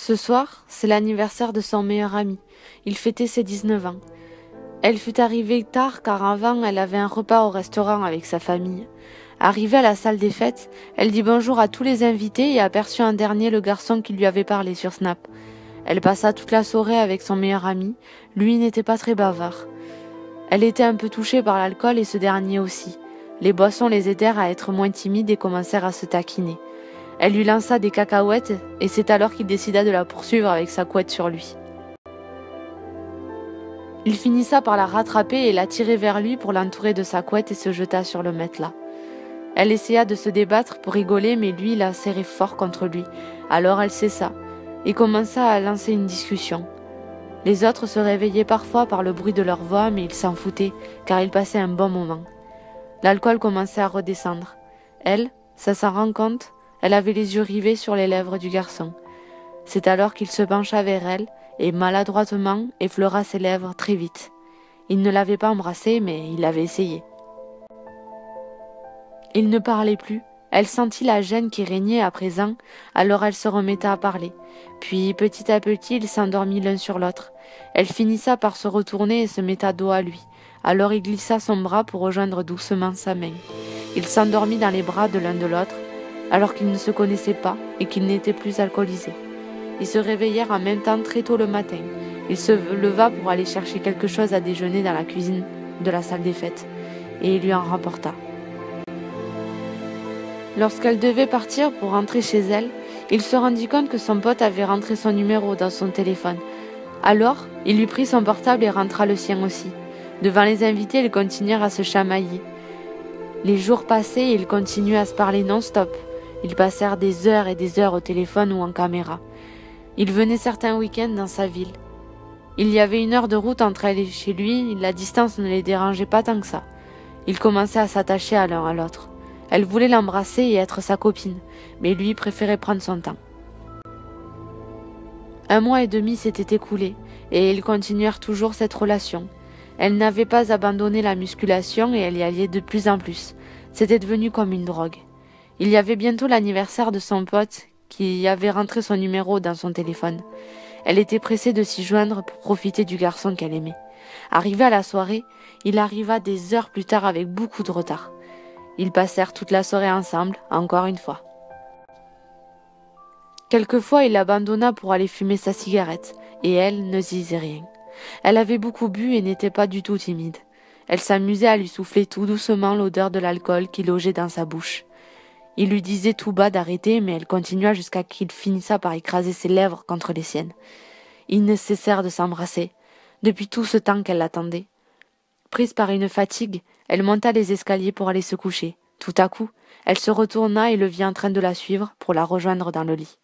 Ce soir, c'est l'anniversaire de son meilleur ami. Il fêtait ses 19 ans. Elle fut arrivée tard car avant, elle avait un repas au restaurant avec sa famille. Arrivée à la salle des fêtes, elle dit bonjour à tous les invités et aperçut un dernier le garçon qui lui avait parlé sur Snap. Elle passa toute la soirée avec son meilleur ami. Lui n'était pas très bavard. Elle était un peu touchée par l'alcool et ce dernier aussi. Les boissons les aidèrent à être moins timides et commencèrent à se taquiner. Elle lui lança des cacahuètes et c'est alors qu'il décida de la poursuivre avec sa couette sur lui. Il finissa par la rattraper et la tirer vers lui pour l'entourer de sa couette et se jeta sur le matelas. Elle essaya de se débattre pour rigoler mais lui la serrait fort contre lui. Alors elle cessa et commença à lancer une discussion. Les autres se réveillaient parfois par le bruit de leur voix mais ils s'en foutaient car ils passaient un bon moment. L'alcool commençait à redescendre. Elle, ça s'en rend compte, elle avait les yeux rivés sur les lèvres du garçon. C'est alors qu'il se pencha vers elle et maladroitement effleura ses lèvres très vite. Il ne l'avait pas embrassée, mais il avait essayé. Il ne parlait plus. Elle sentit la gêne qui régnait à présent, alors elle se remettait à parler. Puis, petit à petit, ils s'endormirent l'un sur l'autre. Elle finissa par se retourner et se metta dos à lui. Alors il glissa son bras pour rejoindre doucement sa main. Il s'endormit dans les bras de l'un de l'autre, alors qu'ils ne se connaissaient pas et qu'ils n'étaient plus alcoolisés. Ils se réveillèrent en même temps très tôt le matin. Il se leva pour aller chercher quelque chose à déjeuner dans la cuisine de la salle des fêtes, et il lui en rapporta. Lorsqu'elle devait partir pour rentrer chez elle, il se rendit compte que son pote avait rentré son numéro dans son téléphone. Alors, il lui prit son portable et rentra le sien aussi. Devant les invités, ils continuèrent à se chamailler. Les jours passaient et ils continuaient à se parler non-stop. Ils passèrent des heures et des heures au téléphone ou en caméra. Il venait certains week-ends dans sa ville. Il y avait 1 heure de route entre elle et chez lui, la distance ne les dérangeait pas tant que ça. Ils commençaient à s'attacher à l'un à l'autre. Elle voulait l'embrasser et être sa copine, mais lui préférait prendre son temps. 1 mois et demi s'était écoulé, et ils continuèrent toujours cette relation. Elle n'avait pas abandonné la musculation et elle y allait de plus en plus. C'était devenu comme une drogue. Il y avait bientôt l'anniversaire de son pote qui avait rentré son numéro dans son téléphone. Elle était pressée de s'y joindre pour profiter du garçon qu'elle aimait. Arrivé à la soirée, il arriva des heures plus tard avec beaucoup de retard. Ils passèrent toute la soirée ensemble, encore une fois. Quelquefois, il l'abandonna pour aller fumer sa cigarette, et elle ne disait rien. Elle avait beaucoup bu et n'était pas du tout timide. Elle s'amusait à lui souffler tout doucement l'odeur de l'alcool qui logeait dans sa bouche. Il lui disait tout bas d'arrêter, mais elle continua jusqu'à qu'il finissa par écraser ses lèvres contre les siennes. Ils ne cessèrent de s'embrasser, depuis tout ce temps qu'elle l'attendait. Prise par une fatigue, elle monta les escaliers pour aller se coucher. Tout à coup, elle se retourna et le vit en train de la suivre pour la rejoindre dans le lit.